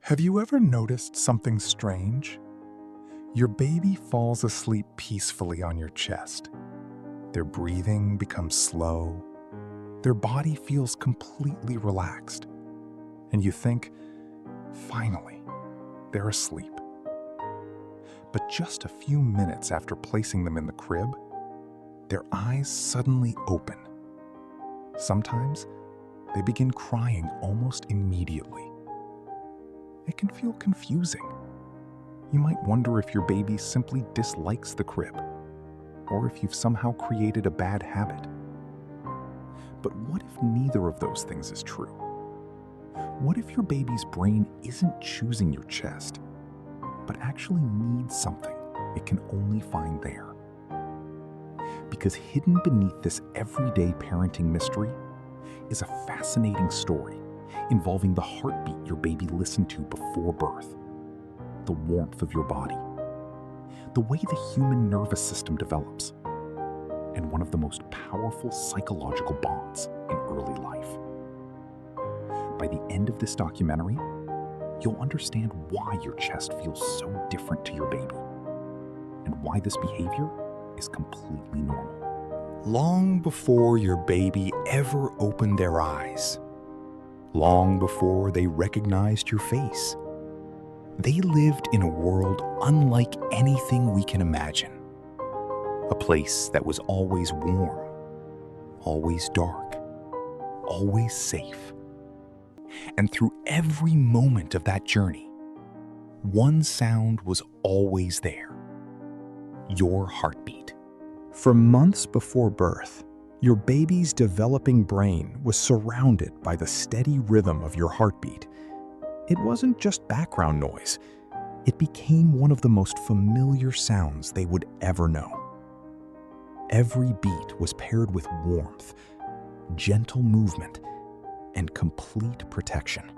Have you ever noticed something strange? Your baby falls asleep peacefully on your chest. Their breathing becomes slow. Their body feels completely relaxed. And you think, finally, they're asleep. But just a few minutes after placing them in the crib, their eyes suddenly open. Sometimes they begin crying almost immediately. It can feel confusing. You might wonder if your baby simply dislikes the crib, or if you've somehow created a bad habit. But what if neither of those things is true? What if your baby's brain isn't choosing your chest, but actually needs something it can only find there? Because hidden beneath this everyday parenting mystery is a fascinating story involving the heartbeat your baby listened to before birth, the warmth of your body, the way the human nervous system develops, and one of the most powerful psychological bonds in early life. By the end of this documentary, you'll understand why your chest feels so different to your baby, and why this behavior is completely normal. Long before your baby ever opened their eyes, long before they recognized your face, they lived in a world unlike anything we can imagine. A place that was always warm, always dark, always safe. And through every moment of that journey, one sound was always there: your heartbeat. For months before birth, your baby's developing brain was surrounded by the steady rhythm of your heartbeat. It wasn't just background noise. It became one of the most familiar sounds they would ever know. Every beat was paired with warmth, gentle movement, and complete protection.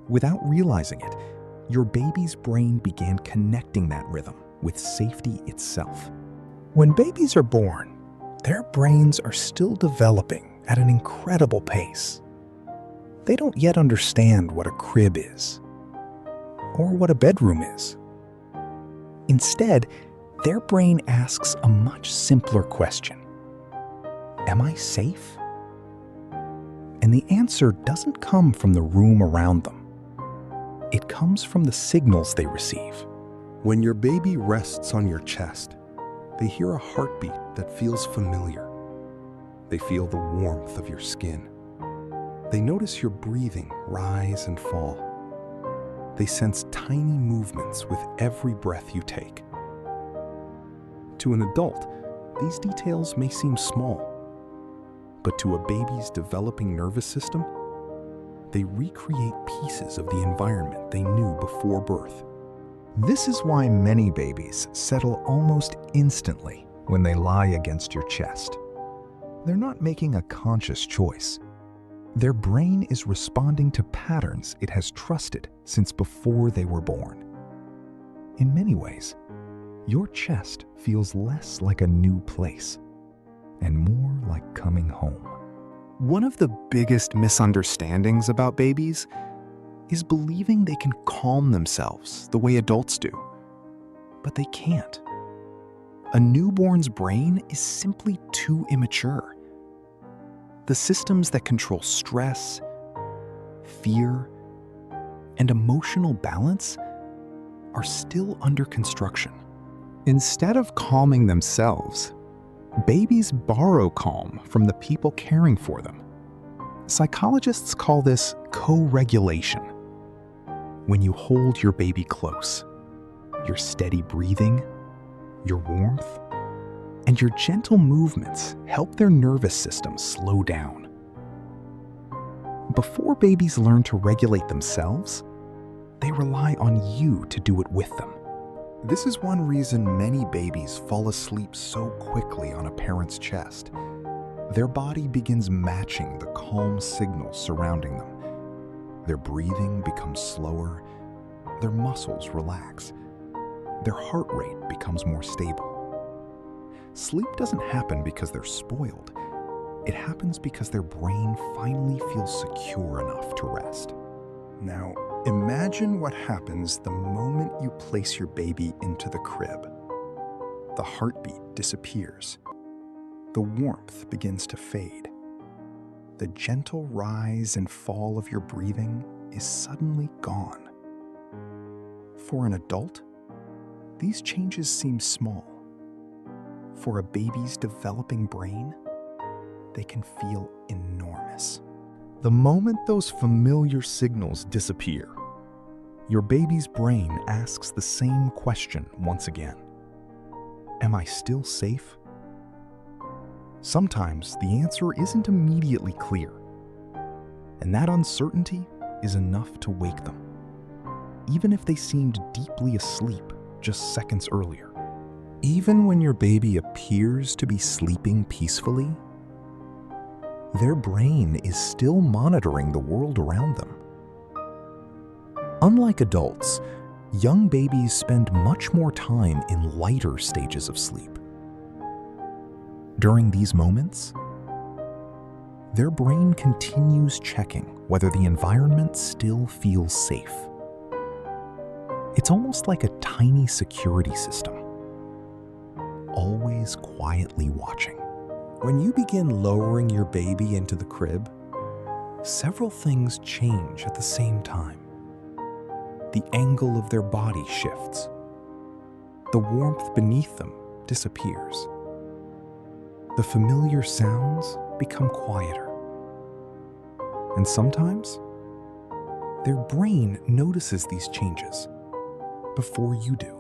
Without realizing it, your baby's brain began connecting that rhythm with safety itself. When babies are born, their brains are still developing at an incredible pace. They don't yet understand what a crib is, or what a bedroom is. Instead, their brain asks a much simpler question: am I safe? And the answer doesn't come from the room around them. It comes from the signals they receive. When your baby rests on your chest, they hear a heartbeat that feels familiar. They feel the warmth of your skin. They notice your breathing rise and fall. They sense tiny movements with every breath you take. To an adult, these details may seem small, but to a baby's developing nervous system, they recreate pieces of the environment they knew before birth. This is why many babies settle almost instantly when they lie against your chest. They're not making a conscious choice. Their brain is responding to patterns it has trusted since before they were born. In many ways, your chest feels less like a new place and more like coming home. One of the biggest misunderstandings about babies is believing they can calm themselves the way adults do. But they can't. A newborn's brain is simply too immature. The systems that control stress, fear, and emotional balance are still under construction. Instead of calming themselves, babies borrow calm from the people caring for them. Psychologists call this co-regulation. When you hold your baby close, your steady breathing, your warmth, and your gentle movements help their nervous system slow down. Before babies learn to regulate themselves, they rely on you to do it with them. This is one reason many babies fall asleep so quickly on a parent's chest. Their body begins matching the calm signals surrounding them. Their breathing becomes slower, their muscles relax, their heart rate becomes more stable. Sleep doesn't happen because they're spoiled. It happens because their brain finally feels secure enough to rest. Now, Imagine what happens the moment you place your baby into the crib. The heartbeat disappears. The warmth begins to fade. The gentle rise and fall of your breathing is suddenly gone. For an adult, these changes seem small. For a baby's developing brain, they can feel enormous. The moment those familiar signals disappear, your baby's brain asks the same question once again. Am I still safe? Sometimes the answer isn't immediately clear, and that uncertainty is enough to wake them, even if they seemed deeply asleep just seconds earlier. Even when your baby appears to be sleeping peacefully, their brain is still monitoring the world around them. Unlike adults, young babies spend much more time in lighter stages of sleep. During these moments, their brain continues checking whether the environment still feels safe. It's almost like a tiny security system, always quietly watching. When you begin lowering your baby into the crib, several things change at the same time. The angle of their body shifts. The warmth beneath them disappears. The familiar sounds become quieter. And sometimes, their brain notices these changes before you do.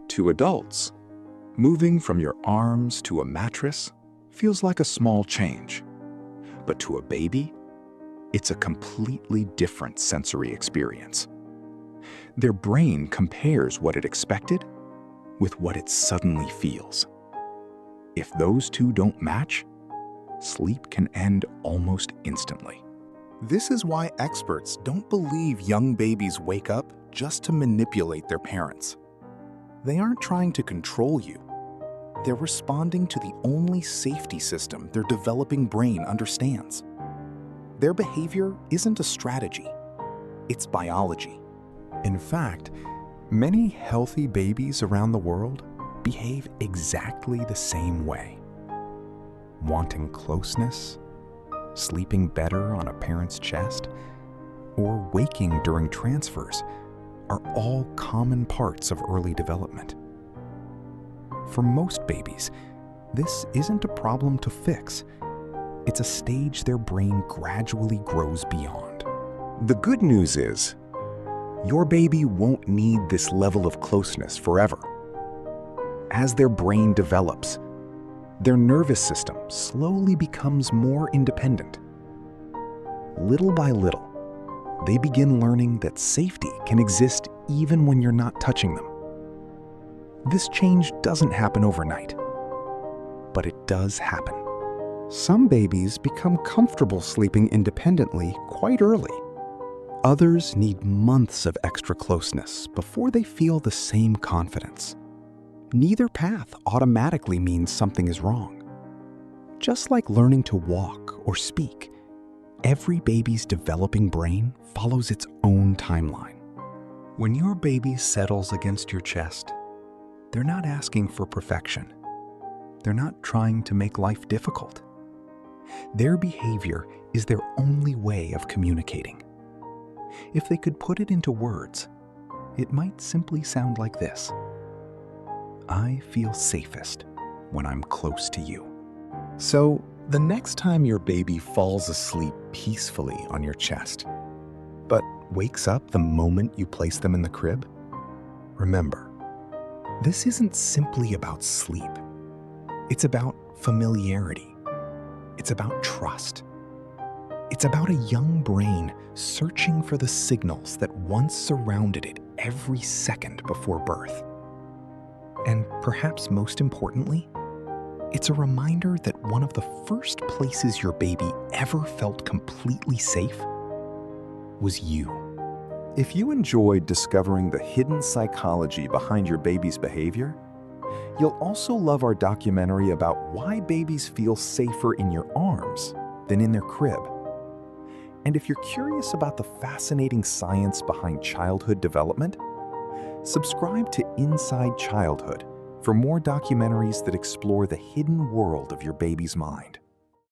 To adults, moving from your arms to a mattress feels like a small change. But to a baby, it's a completely different sensory experience. Their brain compares what it expected with what it suddenly feels. If those two don't match, sleep can end almost instantly. This is why experts don't believe young babies wake up just to manipulate their parents. They aren't trying to control you. They're responding to the only safety system their developing brain understands. Their behavior isn't a strategy, it's biology. In fact, many healthy babies around the world behave exactly the same way. Wanting closeness, sleeping better on a parent's chest, or waking during transfers are all common parts of early development. For most babies, this isn't a problem to fix. It's a stage their brain gradually grows beyond. The good news is, your baby won't need this level of closeness forever. As their brain develops, their nervous system slowly becomes more independent. Little by little, they begin learning that safety can exist even when you're not touching them. This change doesn't happen overnight, but it does happen. Some babies become comfortable sleeping independently quite early. Others need months of extra closeness before they feel the same confidence. Neither path automatically means something is wrong. Just like learning to walk or speak, every baby's developing brain follows its own timeline. When your baby settles against your chest, they're not asking for perfection. They're not trying to make life difficult. Their behavior is their only way of communicating. If they could put it into words, it might simply sound like this: I feel safest when I'm close to you. So, the next time your baby falls asleep peacefully on your chest, but wakes up the moment you place them in the crib, remember, this isn't simply about sleep. It's about familiarity. It's about trust. It's about a young brain searching for the signals that once surrounded it every second before birth. And perhaps most importantly, it's a reminder that one of the first places your baby ever felt completely safe was you. If you enjoyed discovering the hidden psychology behind your baby's behavior, you'll also love our documentary about why babies feel safer in your arms than in their crib. And if you're curious about the fascinating science behind childhood development, subscribe to Inside Childhood for more documentaries that explore the hidden world of your baby's mind.